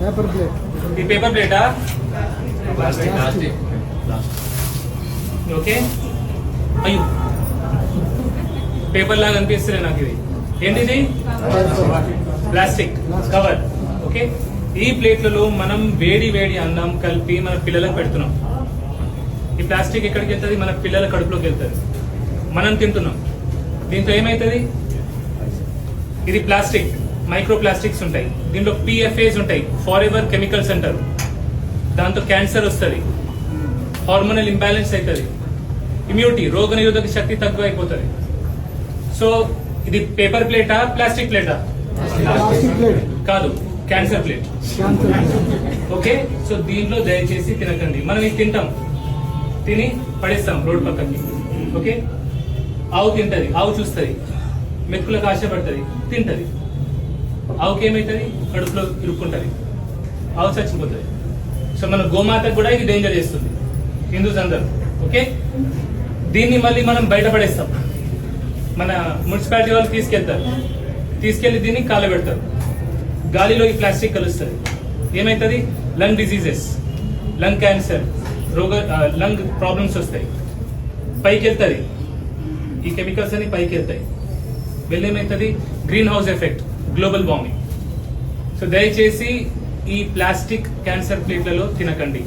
Paper plate. ఈ paper ప్లేటా? Okay. అయ్యో, paper లాగా అనిపిస్తుంది నాకు. ఇది ఏంటిది? Plastic cover. ఓకే. ఈ ప్లేట్లలో మనం వేడి వేడి అన్నం కలిపి మన పిల్లలకు పెడుతున్నాం. ఈ ప్లాస్టిక్ ఎక్కడికి వెళ్తుంది? మన పిల్లల కడుపులోకి వెళ్తుంది. మనం తింటున్నాం. దీంతో ఏమైతుంది? ఇది ప్లాస్టిక్, మైక్రో ప్లాస్టిక్స్ ఉంటాయి. దీంట్లో PFAs ఉంటాయి, ఫార్ ఎవర్ కెమికల్స్ అంటారు. దాంతో క్యాన్సర్ వస్తుంది, హార్మోనల్ ఇంబ్యాలెన్స్ అవుతుంది, ఇమ్యూనిటీ రోగ నిరోధక శక్తి తక్కువ అయిపోతుంది. సో ఇది పేపర్ ప్లేటా, ప్లాస్టిక్ ప్లేటా? ప్లాస్టిక్ ప్లేట్ కాదు, క్యాన్సర్ ప్లేట్. ఓకే. సో దీంట్లో దయచేసి తినకండి. మనం ఇది తింటాం, తిని పడేస్తాం రోడ్ పక్కకి. ఓకే. ఆవు తింటది, ఆవు చూస్తుంది, మెక్కులకు ఆశపడుతుంది, తింటది. ఆవుకి ఏమైతుంది? కడుపులో ఇరుక్కుంటది, ఆవు చచ్చిపోతుంది. సో మన గోమాతకు కూడా ఇది డేంజర్ చేస్తుంది, హిందూస్ అందరూ. ఓకే. దీన్ని మళ్ళీ మనం బయటపడేస్తాం. మన మున్సిపాలిటీ వాళ్ళు తీసుకెళ్లి దీన్ని కాలబెడతారు. గాలిలో ఈ ప్లాస్టిక్ కలుస్తుంది. ఏమైతుంది? Lung diseases, lung cancer, lung problems వస్తాయి. పైకి వెళ్తుంది, ఈ కెమికల్స్ అన్ని పైకి వెళ్తాయి. వెళ్ళేమైతుంది? Greenhouse effect, global warming. So దయచేసి ఈ ప్లాస్టిక్ క్యాన్సర్ ప్లేట్లలో తినకండి.